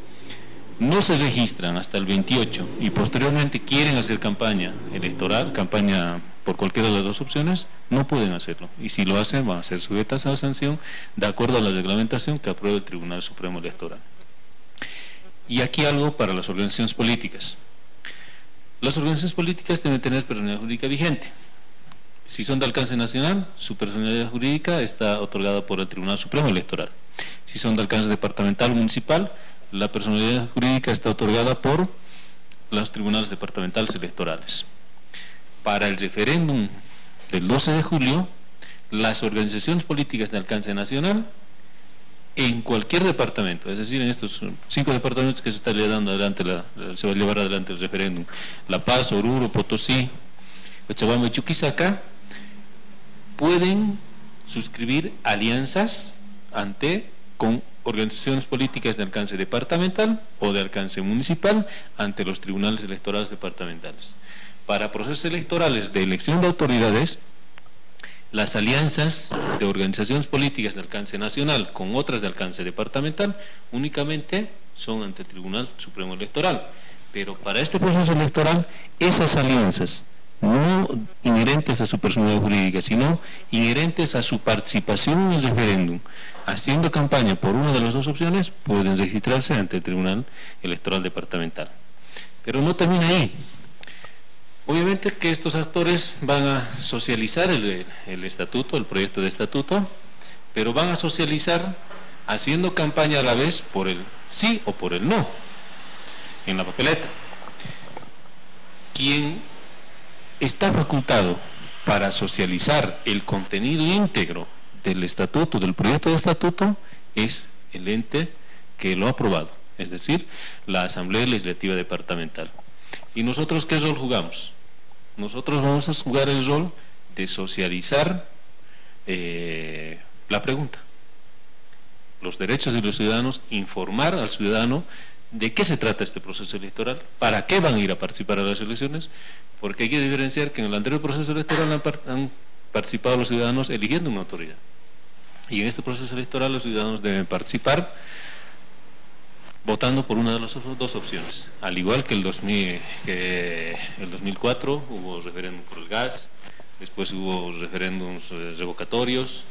no se registran hasta el 28 y posteriormente quieren hacer campaña electoral, campaña por cualquiera de las dos opciones, no pueden hacerlo. Y si lo hacen, van a ser sujetas a la sanción de acuerdo a la reglamentación que apruebe el Tribunal Supremo Electoral. Y aquí algo para las organizaciones políticas. Las organizaciones políticas deben tener personalidad jurídica vigente. Si son de alcance nacional, su personalidad jurídica está otorgada por el Tribunal Supremo Electoral. Si son de alcance departamental o municipal, la personalidad jurídica está otorgada por los tribunales departamentales electorales. Para el referéndum del 12 de julio, las organizaciones políticas de alcance nacional, en cualquier departamento, es decir, en estos 5 departamentos que se está llevando adelante, se va a llevar adelante el referéndum, La Paz, Oruro, Potosí, Cochabamba y Chuquisaca, pueden suscribir alianzas con organizaciones políticas de alcance departamental o de alcance municipal ante los tribunales electorales departamentales. Para procesos electorales de elección de autoridades, las alianzas de organizaciones políticas de alcance nacional con otras de alcance departamental únicamente son ante el Tribunal Supremo Electoral. Pero para este proceso electoral, esas alianzas, no inherentes a su personalidad jurídica, sino inherentes a su participación en el referéndum, haciendo campaña por una de las dos opciones, pueden registrarse ante el Tribunal Electoral Departamental. Pero no termina ahí. Obviamente que estos actores van a socializar el estatuto, el proyecto de estatuto, pero van a socializar haciendo campaña a la vez por el sí o por el no en la papeleta. Quien está facultado para socializar el contenido íntegro del estatuto, del proyecto de estatuto, es el ente que lo ha aprobado, es decir, la Asamblea Legislativa Departamental. ¿Y nosotros qué rol jugamos? Nosotros vamos a jugar el rol de socializar la pregunta, los derechos de los ciudadanos, informar al ciudadano de qué se trata este proceso electoral, para qué van a ir a participar a las elecciones, porque hay que diferenciar que en el anterior proceso electoral han participado los ciudadanos eligiendo una autoridad, y en este proceso electoral los ciudadanos deben participar votando por una de las dos opciones, al igual que el 2004 hubo referéndum por el gas, después hubo referéndums revocatorios,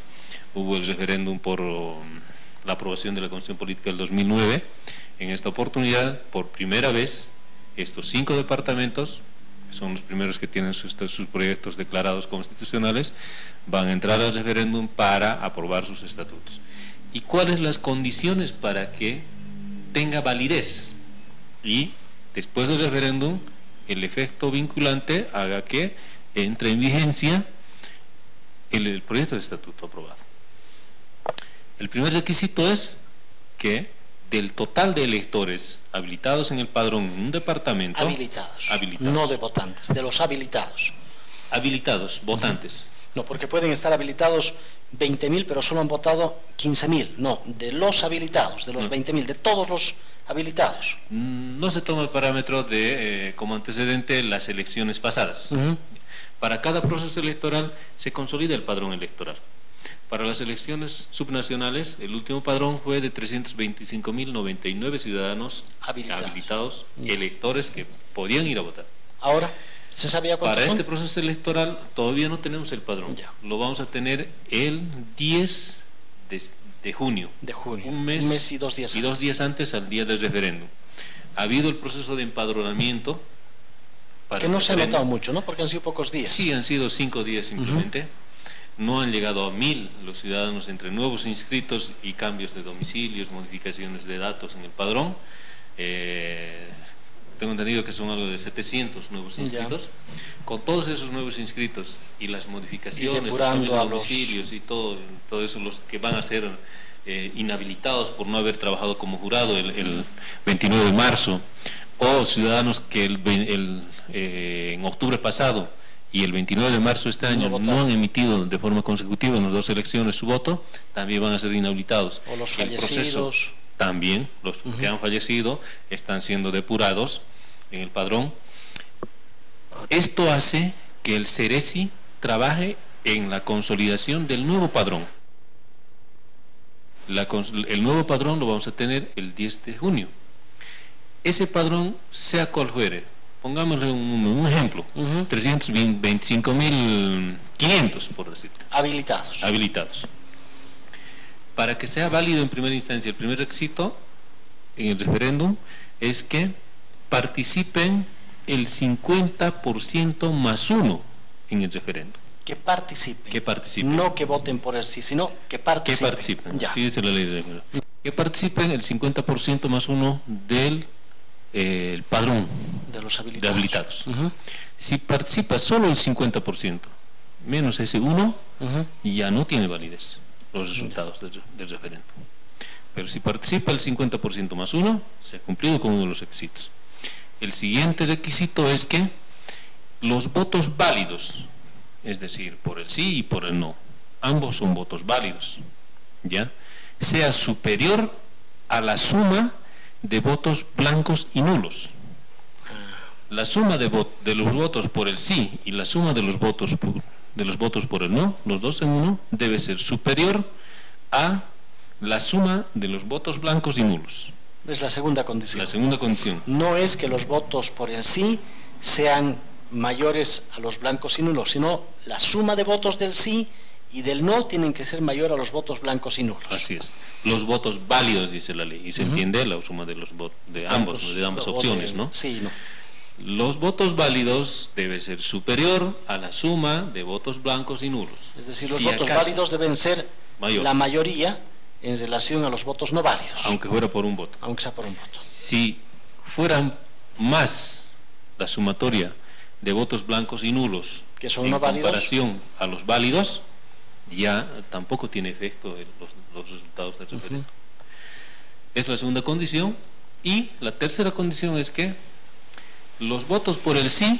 hubo el referéndum por la aprobación de la Constitución Política del 2009. En esta oportunidad, por primera vez, estos 5 departamentos, que son los primeros que tienen sus proyectos declarados constitucionales, van a entrar al referéndum para aprobar sus estatutos. ¿Y cuáles las condiciones para que tenga validez? Y después del referéndum, el efecto vinculante haga que entre en vigencia el proyecto de estatuto aprobado. El primer requisito es que del total de electores habilitados en el padrón en un departamento, habilitados, no de votantes, de los habilitados. Habilitados, votantes. No, porque pueden estar habilitados 20.000, pero solo han votado 15.000. No, de los habilitados, de los 20.000, de todos los habilitados. No se toma el parámetro de como antecedente las elecciones pasadas. Para cada proceso electoral se consolida el padrón electoral. Para las elecciones subnacionales, el último padrón fue de 325.099 ciudadanos habilitados, electores que podían ir a votar. Ahora, ¿se sabía cuántos Para son? este proceso electoral todavía no tenemos el padrón. Lo vamos a tener el 10 de junio. Un mes y 2 días antes. 2 días antes al día del referéndum. Ha habido el proceso de empadronamiento. Que no se ha notado mucho, ¿no? Porque han sido pocos días. Sí, han sido 5 días simplemente. No han llegado a 1.000 los ciudadanos entre nuevos inscritos y cambios de domicilios, modificaciones de datos en el padrón. Tengo entendido que son algo de 700 nuevos inscritos. Con todos esos nuevos inscritos y las modificaciones, los cambios de domicilios y todo eso, los que van a ser inhabilitados por no haber trabajado como jurado el 29 de marzo o ciudadanos que en octubre pasado y el 29 de marzo de este año no han emitido de forma consecutiva en las dos elecciones su voto, también van a ser inhabilitados. O los fallecidos. También, los que han fallecido están siendo depurados en el padrón. Esto hace que el Ceresi trabaje en la consolidación del nuevo padrón. El nuevo padrón lo vamos a tener el 10 de junio. Ese padrón, sea cual fuere, pongámosle un ejemplo, 325.500, por decir. Habilitados. Para que sea válido en primera instancia, el primer requisito en el referéndum es que participen el 50% más uno en el referéndum. Que participen. No que voten por el sí, sino que participen. Que participen, así dice la ley de regla. Que participen el 50% más uno del el padrón de los de habilitados. Si participa solo el 50%, menos ese 1, ya no tiene validez los resultados del referéndum. Pero si participa el 50% más 1, se ha cumplido con uno de los requisitos. El siguiente requisito es que los votos válidos, es decir, por el sí y por el no, ambos son votos válidos, ¿ya? Sea superior a la suma de votos blancos y nulos. La suma de los votos por el sí y la suma de los votos por el no, los dos en uno, debe ser superior a la suma de los votos blancos y nulos. Es la segunda condición. La segunda condición. No es que los votos por el sí sean mayores a los blancos y nulos, sino la suma de votos del sí y del no tienen que ser mayor a los votos blancos y nulos. Así es. Los votos válidos, dice la ley, y se entiende la suma de los votos de ambas opciones, ¿no? Sí, no. Los votos válidos debe ser superior a la suma de votos blancos y nulos. Es decir, los votos válidos deben ser la mayoría en relación a los votos no válidos. Aunque fuera por un voto. Aunque sea por un voto. Si fueran más la sumatoria de votos blancos y nulos que son en no válidos, comparación a los válidos, ya tampoco tiene efecto los resultados del referéndum. Es la segunda condición. Y la tercera condición es que los votos por el sí,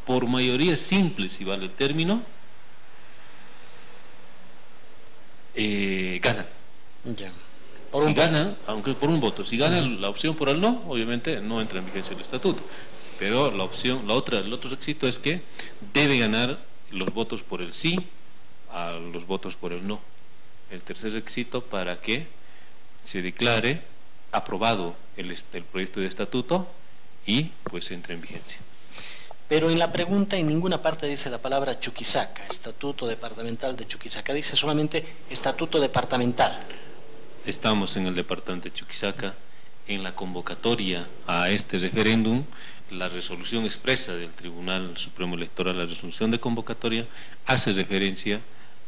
por mayoría simple, si vale el término, ganan. Ya. Si gana, aunque por un voto, si gana la opción por el no, obviamente no entra en vigencia el estatuto. Pero el otro requisito es que debe ganar los votos por el sí a los votos por el no. El tercer requisito para que se declare aprobado el proyecto de estatuto y pues entre en vigencia. Pero en la pregunta en ninguna parte dice la palabra Chuquisaca, estatuto departamental de Chuquisaca, dice solamente estatuto departamental. Estamos en el departamento de Chuquisaca. En la convocatoria a este referéndum, la resolución expresa del Tribunal Supremo Electoral, la resolución de convocatoria, hace referencia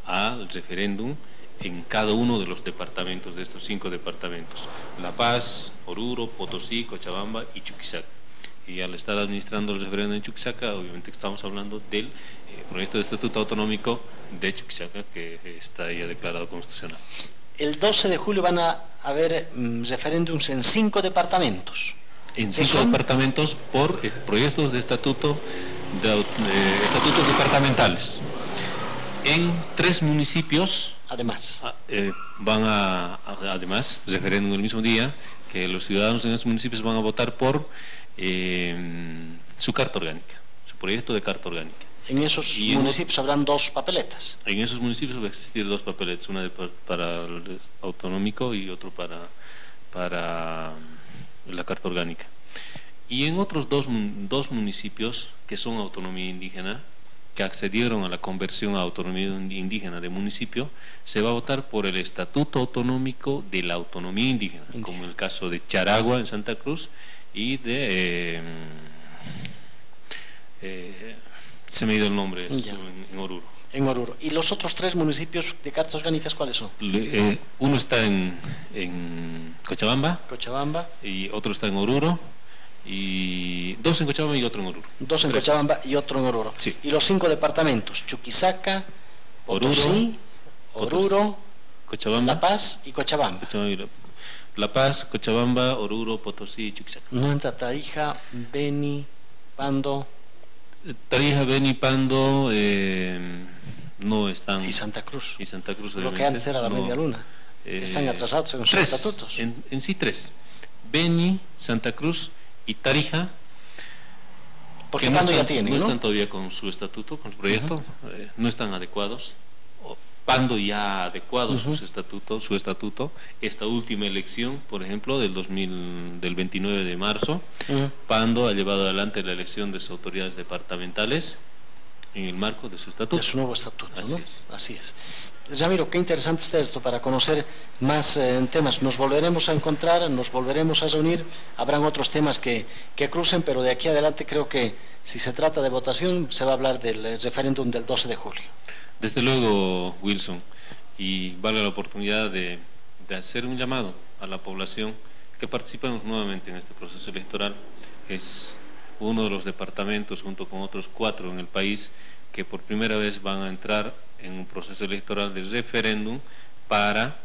al referéndum en cada uno de los departamentos, de estos 5 departamentos: La Paz, Oruro, Potosí, Cochabamba y Chuquisaca. Y al estar administrando el referéndum en Chuquisaca, obviamente estamos hablando del proyecto de estatuto autonómico de Chuquisaca, que está ya declarado constitucional. El 12 de julio van a haber referéndums en 5 departamentos. En 5 departamentos por proyectos de estatutos departamentales. En 3 municipios, además, además, referéndum el mismo día, que los ciudadanos en esos municipios van a votar por su carta orgánica, su proyecto de carta orgánica. En esos municipios habrán 2 papeletas. En esos municipios va a existir 2 papeletas, una para el autonómico y otro para la carta orgánica. Y en otros dos municipios que son autonomía indígena, que accedieron a la conversión a autonomía indígena de municipio, se va a votar por el estatuto autonómico de la autonomía indígena, como en el caso de Charagua en Santa Cruz y de se me ha ido el nombre, en Oruro. En Oruro. ¿Y los otros 3 municipios de cartas orgánicas cuáles son? Uno está en Cochabamba, y otro está en Oruro, y 2 en Cochabamba y otro en Oruro. 2 en Cochabamba y otro en Oruro. Sí. Y los 5 departamentos: Chuquisaca, Potosí, Oruro, Cochabamba, La Paz y Cochabamba. La Paz, Cochabamba, Oruro, Potosí y Chuquisaca. No entra Tarija, Beni, Pando. Tarija, Beni, Pando no están. Y Santa Cruz. Y Santa Cruz, lo que antes era la Media Luna. Están atrasados en sus estatutos. En sí tres. Beni, Santa Cruz y Tarija. Porque Pando ya tienen, no están todavía con su estatuto, con su proyecto, no están adecuados. Pando ya ha adecuado su estatuto. Esta última elección, por ejemplo, del 29 de marzo, Pando ha llevado adelante la elección de sus autoridades departamentales en el marco de su estatuto. De su nuevo estatuto, Así ¿no? es. Así es. Ramiro, qué interesante está esto para conocer más temas. Nos volveremos a encontrar, nos volveremos a reunir. Habrán otros temas que crucen, pero de aquí adelante creo que si se trata de votación se va a hablar del referéndum del 12 de julio. Desde luego, Wilson, y valga la oportunidad de hacer un llamado a la población que participemos nuevamente en este proceso electoral. Es uno de los departamentos, junto con otros 4 en el país, que por primera vez van a entrar en un proceso electoral de referéndum para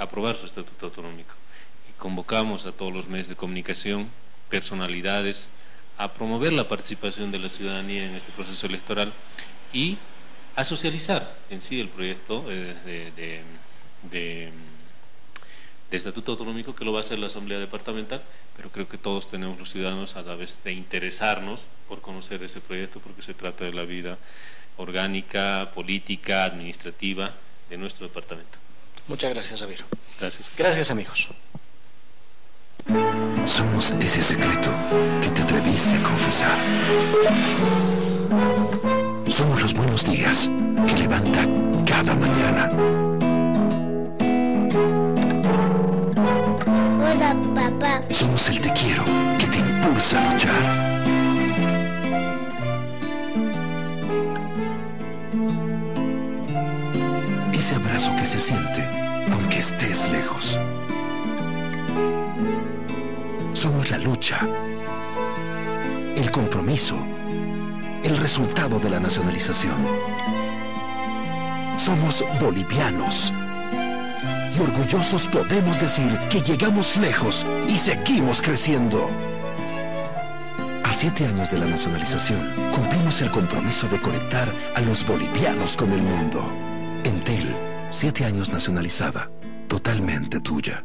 aprobar su estatuto autonómico. Y convocamos a todos los medios de comunicación, personalidades, a promover la participación de la ciudadanía en este proceso electoral y a socializar en sí el proyecto de estatuto autonómico, que lo va a hacer la Asamblea Departamental, pero creo que todos tenemos, los ciudadanos, a la vez de interesarnos por conocer ese proyecto, porque se trata de la vida orgánica, política, administrativa de nuestro departamento. Muchas gracias, Ramiro. Gracias. Gracias, amigos. Somos ese secreto que te atreviste a confesar. Somos los buenos días que levanta cada mañana. Hola, papá. Somos el te quiero que te impulsa a luchar. Ese abrazo que se siente aunque estés lejos. Somos la lucha, el compromiso, el resultado de la nacionalización. Somos bolivianos y orgullosos podemos decir que llegamos lejos y seguimos creciendo. A 7 años de la nacionalización, cumplimos el compromiso de conectar a los bolivianos con el mundo. Entel, 7 años nacionalizada, totalmente tuya.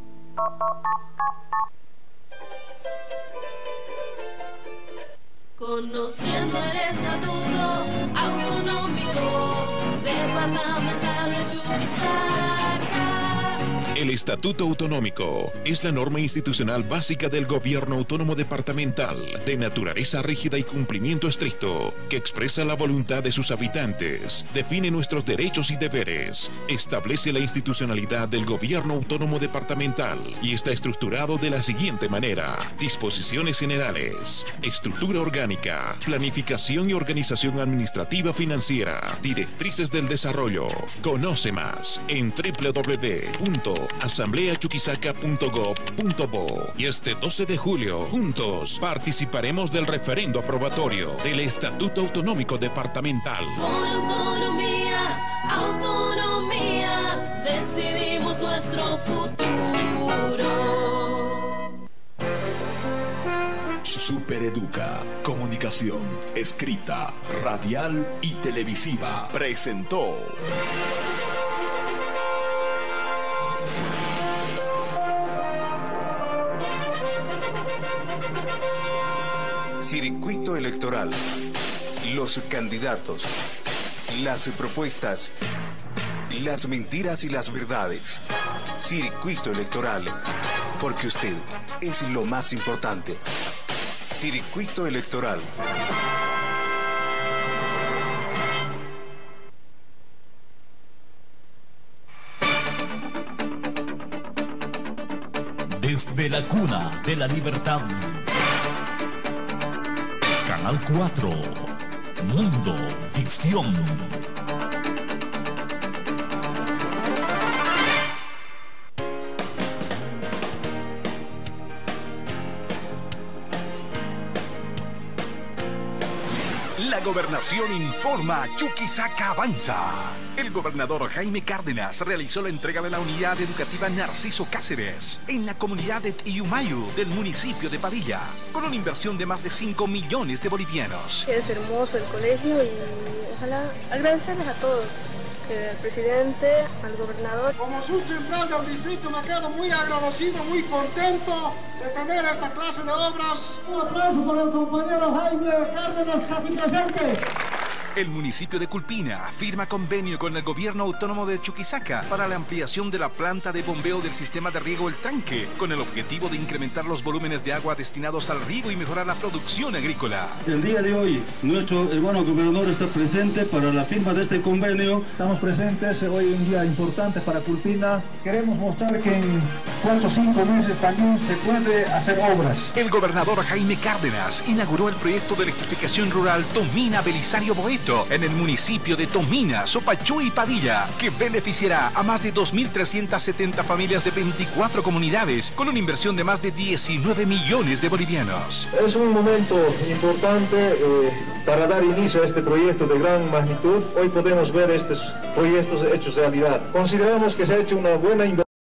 Conociendo el estatuto autonómico departamental de Chuquisaca. El Estatuto Autonómico es la norma institucional básica del Gobierno Autónomo Departamental, de naturaleza rígida y cumplimiento estricto, que expresa la voluntad de sus habitantes, define nuestros derechos y deberes, establece la institucionalidad del Gobierno Autónomo Departamental y está estructurado de la siguiente manera: disposiciones generales, estructura orgánica, planificación y organización administrativa financiera, directrices del desarrollo. Conoce más en www.asambleachuquisaca.gov.bo. Y este 12 de julio, juntos, participaremos del referendo aprobatorio del Estatuto Autonómico Departamental. Con autonomía, decidimos nuestro futuro. Supereduca, comunicación escrita, radial y televisiva, presentó Circuito electoral. Los candidatos. Las propuestas. Las mentiras y las verdades. Circuito electoral. Porque usted es lo más importante. Circuito electoral. desde la cuna de la libertad. Canal 4, Mundo Visión. La gobernación informa, Chuquisaca avanza. El gobernador Jaime Cárdenas realizó la entrega de la unidad educativa Narciso Cáceres en la comunidad de Tiumayu del municipio de Padilla, con una inversión de más de 5 millones de bolivianos. Es hermoso el colegio y ojalá agradecerles a todos. Al presidente, al gobernador. Como subcentral del distrito me quedo muy agradecido, muy contento de tener esta clase de obras. Un aplauso para el compañero Jaime Cárdenas que está aquí presente. El municipio de Culpina firma convenio con el gobierno autónomo de Chuquisaca para la ampliación de la planta de bombeo del sistema de riego El Tranque, con el objetivo de incrementar los volúmenes de agua destinados al riego y mejorar la producción agrícola. El día de hoy, nuestro hermano gobernador está presente para la firma de este convenio. Estamos presentes, hoy un día importante para Culpina. Queremos mostrar que en 4 o 5 meses también se puede hacer obras. El gobernador Jaime Cárdenas inauguró el proyecto de electrificación rural Tomina Belisario Boeto en el municipio de Tomina, Sopachú y Padilla, que beneficiará a más de 2.370 familias de 24 comunidades con una inversión de más de 19 millones de bolivianos. Es un momento importante para dar inicio a este proyecto de gran magnitud. Hoy podemos ver estos proyectos hechos realidad. Consideramos que se ha hecho una buena inversión.